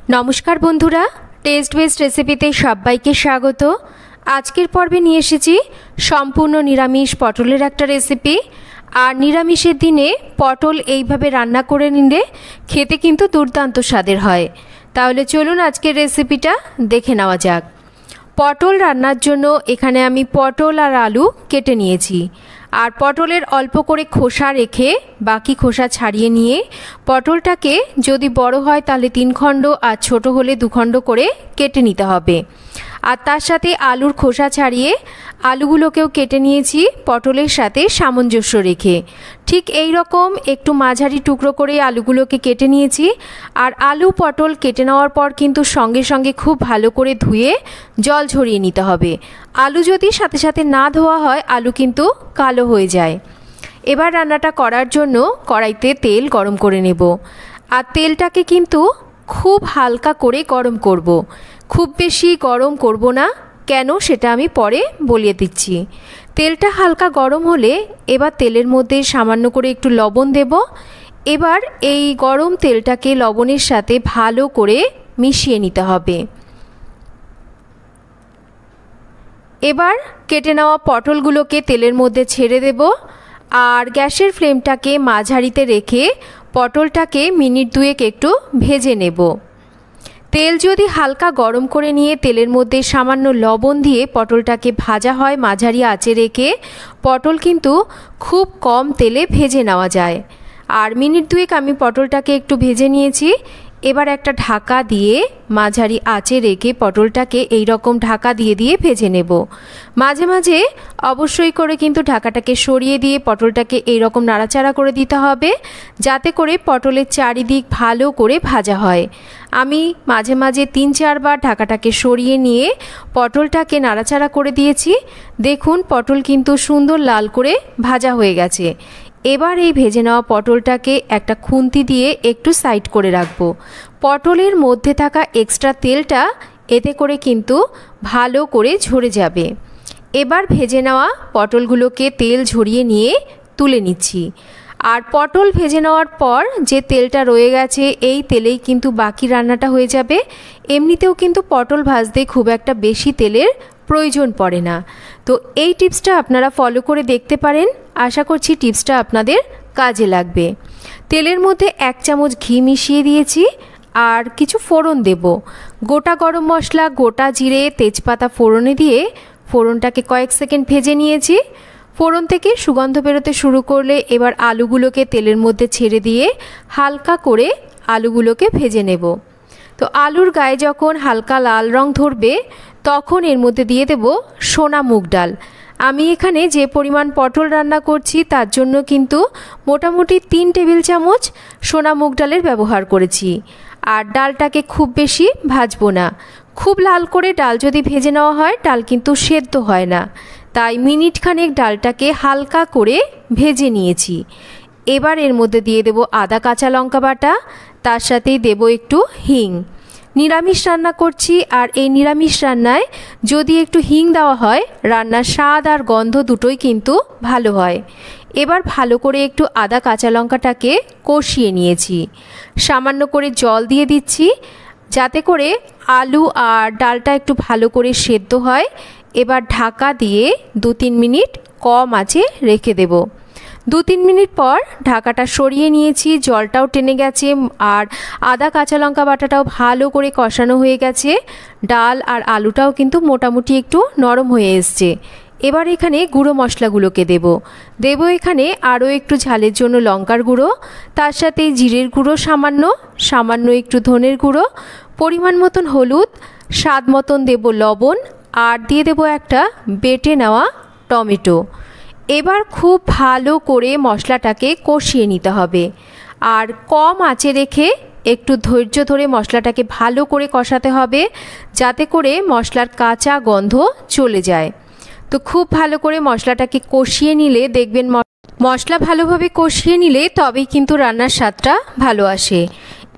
नमस्कार बंधुरा test based रेसिपिते सबाइके स्वागत। आजकेर पर्वे निये एसेछि सम्पूर्ण निरामिष पटलेर एकटा रेसिपि। और निरामिषेर दिने पटल एइभाবে रान्ना करे निले खेते किन्तु दुर्दान्त स्वादेर हय। ताहले चलुन आजकेर रेसिपिटा देखे नेওয়া যাক। पटल रान्नार जोन्नो एखाने आमी पटल और आलू केटे निয়েছি। और पटलेर अल्प करे खोसा रेखे बाकी खोसा छाड़िए निये पटलटाके यदि बड़ो हय ताहले 3 खंड और छोटो होले 2 खंड करे केटे निते हबे। और तार साथे आलुर खोसा छाड़िए आलूगुलोकेও केटे निয়েছি पटलेर साथे सामंजस्य रेखे। ठीक एई रकम एकटू माझारी टुकरो करे आलूगुलोके केटे निয়েছি। और आलू पटल केटे नेওয়ার पर किन्तु संगे संगे खूब भालो करे धुए जल झरिए निते हबे। आलू यदि साथे साथे ना धोया हय आलू किन्तु कालो हये जाय। एबार रान्नाटा करार जोन्नो कड़ाइते तेल गरम करे नेब। और तेलटाके किन्तु खूब हालका करे गरम करब, खूब बेशी गरम करब ना। केन सेटा आमी परे बलिए दिচ্ছি। तेलटा हालका गरम होले एबार तेलेर मধ্যে सामान्य करे एकटू लवण देब। एबार এই गरम तेलटाके लवणेर साथे भालो करे मिशिए निते हबे। एबार केटे नेওয়া पटलगुलोके तेलेर मধ্যে ছেড়ে देब। और ग्यासेर फ्लेमटाके माझारिते रेखे पटलटाके मिनिट दुएक एकटू भेजे नेब। तेल यदि हालका गरम करे निये तेलेर मধ্যে सामान्य लवण दिए पटलटाके भाजा हय माझारी आँचे रेखे पटल किन्तु खूब कम तेले भेजे नेওয়া যায়। और मिनिट दुएक आमी पटलटाके एकटू भेजे निয়েছি। एबार एक ढाका दिए माझारी आँचे रेखे पटलटाके एई रकम ढाका दिए दिए भेजे नेब। माझे माझे अवश्यई करे किन्तु ढाकाटाके सरिये दिए पटलटाके एई रकम नाड़ाचाड़ा करे दिते हबे जाते करे पटलेर चारिदिक भालो करे भाजा हय। आमी माझे माझे 3-4 बार ढाकाटाके सरिये निये पटलटाके नाड़ाचाड़ा करे दिएछि। देखुन पटल किन्तु सुंदर लाल करे भाजा हये गेছে। एबार এই ভেজে নেওয়া পটলটাকে একটা খুন্তি দিয়ে একটু সাইড করে রাখবো। পটলের মধ্যে থাকা এক্সট্রা তেলটা এতে করে কিন্তু ভালো করে ঝরে যাবে। এবার ভেজে নেওয়া পটলগুলোকে তেল ঝরিয়ে নিয়ে তুলে নিচ্ছি। আর পটল ভেজে নেওয়ার পর যে তেলটা রয়ে গেছে এই তেলেই কিন্তু বাকি রান্নাটা হয়ে যাবে। এমনিতেও কিন্তু পটল ভাজতে খুব একটা বেশি তেলের প্রয়োজন পড়ে না। তো এই টিপসটা আপনারা ফলো করে দেখতে পারেন। আশা করছি টিপসটা আপনাদের কাজে লাগবে। তেলের মধ্যে 1 চামচ ঘি মিশিয়ে দিয়েছি আর কিছু ফোড়ন দেব। গোটা গরম মশলা, গোটা জিরে, তেজপাতা ফোড়নে দিয়ে ফোড়নটাকে কয়েক সেকেন্ড ভেজে নিয়েছি। ফোড়ন থেকে সুগন্ধ বেরোতে শুরু করলে এবার আলুগুলোকে তেলের মধ্যে ছেড়ে দিয়ে হালকা করে আলুগুলোকে ভেজে নেব। তো আলুর গায়ে যখন হালকা লাল রং ধরবে তখন এর মধ্যে দিয়ে দেব সোনা মুগ ডাল। আমি এখানে যে পরিমাণ পটল রান্না করছি তার জন্য কিন্তু মোটামুটি 3 টেবিল চামচ সোনা মুগ ডালের ব্যবহার করেছি। আর ডালটাকে খুব বেশি ভাজবো না। খুব লাল করে ডাল যদি ভেজে নেওয়া হয় ডাল কিন্তু সেদ্ধ হয় না। তাই মিনিট খানেক ডালটাকে হালকা করে ভেজে নিয়েছি। এবার এর মধ্যে দিয়ে দেব আদা কাঁচা লঙ্কা বাটা, তার সাথেই দেব একটু হিং। নিরামিষ রান্না করছি আর এই নিরামিষ রান্নায় যদি একটু হিং দেওয়া হয় রান্নার স্বাদ আর গন্ধ দুটোই কিন্তু ভালো হয়। এবার ভালো করে একটু আদা কাঁচা লঙ্কাটাকে কষিয়ে নিয়েছি। সামান্য করে জল দিয়ে দিচ্ছি যাতে করে আলু আর ডালটা একটু ভালো করে সেদ্ধ হয়। এবার ঢাকা দিয়ে 2-3 মিনিট কম আঁচে রেখে দেব। 2-3 মিনিট পর ঢাকাটা সরিয়ে নিয়েছি, জলটাও টেনে গেছে আর আদা কাঁচা লঙ্কা বাটাটাও ভালো করে কষানো হয়ে গেছে। ডাল আর আলুটাও কিন্তু মোটামুটি একটু নরম হয়ে এসছে। এবার এখানে গুঁড়ো মশলাগুলোকে দেব। এখানে আরও একটু ঝালের জন্য লঙ্কার গুঁড়ো, তার সাথে জিরের গুঁড়ো সামান্য একটু ধনের গুঁড়ো, পরিমাণ মতন হলুদ, স্বাদ মতন দেব লবণ আর দিয়ে দেব একটা বেটে নেওয়া টমেটো। এবার খুব ভালো করে মশলাটাকে কষিয়ে নিতে হবে। আর কম আঁচে রেখে একটু ধৈর্য ধরে মশলাটাকে ভালো করে কষাতে হবে যাতে করে মশলার কাঁচা গন্ধ চলে যায়। তো খুব ভালো করে মশলাটাকে কষিয়ে নিলে দেখবেন মশলা ভালোভাবে কষিয়ে নিলে তবেই কিন্তু রান্নার স্বাদটা ভালো আসে।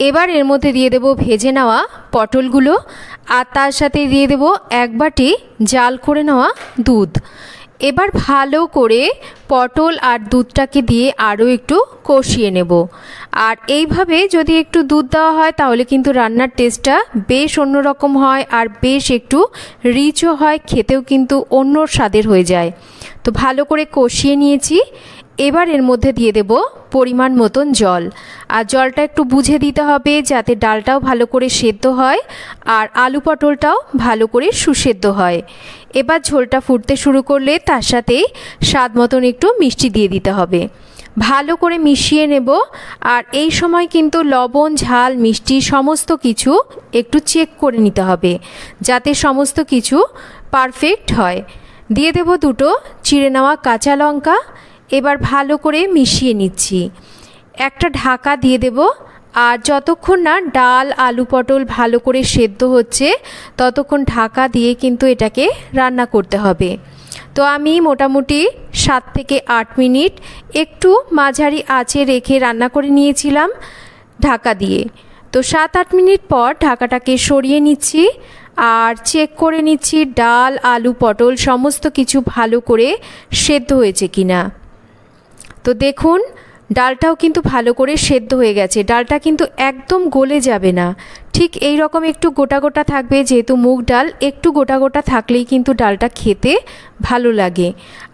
এবার এর মধ্যে দিয়ে দেব ভেজে নেওয়া পটলগুলো আর তার সাথে দিয়ে দেব 1 বাটি জাল করে নেওয়া দুধ। এবার ভালো করে পটল আর দুধটাকে দিয়ে আরও একটু কষিয়ে নেব। আর এইভাবে যদি একটু দুধ দেওয়া হয় তাহলে কিন্তু রান্নার টেস্টটা বেশ অন্যরকম হয় আর বেশ একটু রিচও হয়, খেতেও কিন্তু অন্য স্বাদের হয়ে যায়। তো ভালো করে কষিয়ে নিয়েছি। এবার এর মধ্যে দিয়ে দেব পরিমাণ মতন জল, আর জলটা একটু বুঝে দিতে হবে যাতে ডালটাও ভালো করে সেদ্ধ হয় আর আলু পটলটাও ভালো করে সুসেদ্ধ হয়। এবার ঝোলটা ফুটতে শুরু করলে তার সাথে স্বাদ মতন একটু মিষ্টি দিয়ে দিতে হবে। ভালো করে মিশিয়ে নেব। আর এই সময় কিন্তু লবণ, ঝাল, মিষ্টি সমস্ত কিছু একটু চেক করে নিতে হবে যাতে সমস্ত কিছু পারফেক্ট হয়। দিয়ে দেব দুটো চিড়ে নেওয়া কাঁচা লঙ্কা। এবার ভালো করে মিশিয়ে নিচ্ছি। একটা ঢাকা দিয়ে দেব। আর যতক্ষণ না ডাল, আলু, পটল ভালো করে সেদ্ধ হচ্ছে ততক্ষণ ঢাকা দিয়ে কিন্তু এটাকে রান্না করতে হবে। তো আমি মোটামুটি 7 থেকে 8 মিনিট একটু মাঝারি আঁচে রেখে রান্না করে নিয়েছিলাম ঢাকা দিয়ে। তো 7-8 মিনিট পর ঢাকাটাকে সরিয়ে নিচ্ছি আর চেক করে নিচ্ছি ডাল, আলু, পটল সমস্ত কিছু ভালো করে সেদ্ধ হয়েছে কিনা। তো দেখুন ডালটাও কিন্তু ভালো করে সেদ্ধ হয়ে গেছে। ডালটা কিন্তু একদম গলে যাবে না, ঠিক এই রকম একটু গোটা গোটা থাকবে, যেহেতু মুগ ডাল একটু গোটা গোটা থাকলেই কিন্তু ডালটা খেতে ভালো লাগে।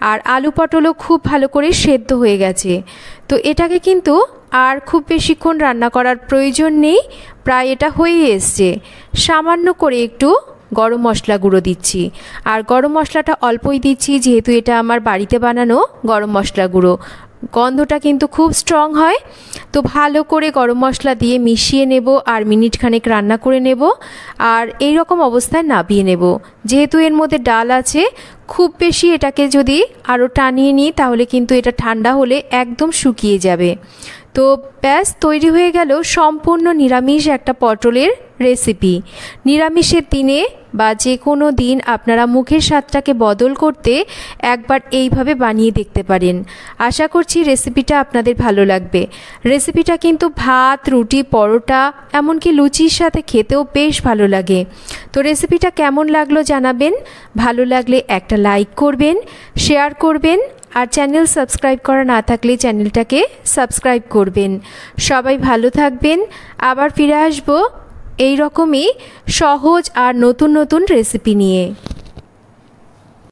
আর আলু পটলও খুব ভালো করে সেদ্ধ হয়ে গেছে। তো এটাকে কিন্তু আর খুব বেশিক্ষণ রান্না করার প্রয়োজন নেই, প্রায় এটা হয়ে এসছে। সামান্য করে একটু গরম মশলা গুঁড়ো দিচ্ছি, আর গরম মশলাটা অল্পই দিচ্ছি যেহেতু এটা আমার বাড়িতে বানানো গরম মশলা গুঁড়ো, গন্ধটা কিন্তু খুব স্ট্রং হয়। তো ভালো করে গরম মশলা দিয়ে মিশিয়ে নেব আর মিনিট খানেক রান্না করে নেব। আর এই রকম অবস্থায় নাবিয়ে নেব। যেহেতু এর মধ্যে ডাল আছে, খুব বেশি এটাকে যদি আরও টানিয়ে নিই তাহলে কিন্তু এটা ঠান্ডা হলে একদম শুকিয়ে যাবে। তো ব্যাস তৈরি হয়ে গেল সম্পূর্ণ নিরামিষ একটা পটলের রেসিপি। নিরামিষের দিনে বা যে কোনো দিন আপনারা মুখের স্বাদটাকে বদল করতে একবার এইভাবে বানিয়ে দেখতে পারেন। আশা করছি রেসিপিটা আপনাদের ভালো লাগবে। রেসিপিটা কিন্তু ভাত, রুটি, পরোটা এমনকি লুচির সাথে খেতেও বেশ ভালো লাগে। তো রেসিপিটা কেমন লাগলো জানাবেন। ভালো লাগলে একটা লাইক করবেন, শেয়ার করবেন, আর চ্যানেল সাবস্ক্রাইব করা না থাকলে চ্যানেলটাকে সাবস্ক্রাইব করবেন। সবাই ভালো থাকবেন। আবার ফিরে আসবো এই রকমই সহজ আর নতুন নতুন রেসিপি নিয়ে।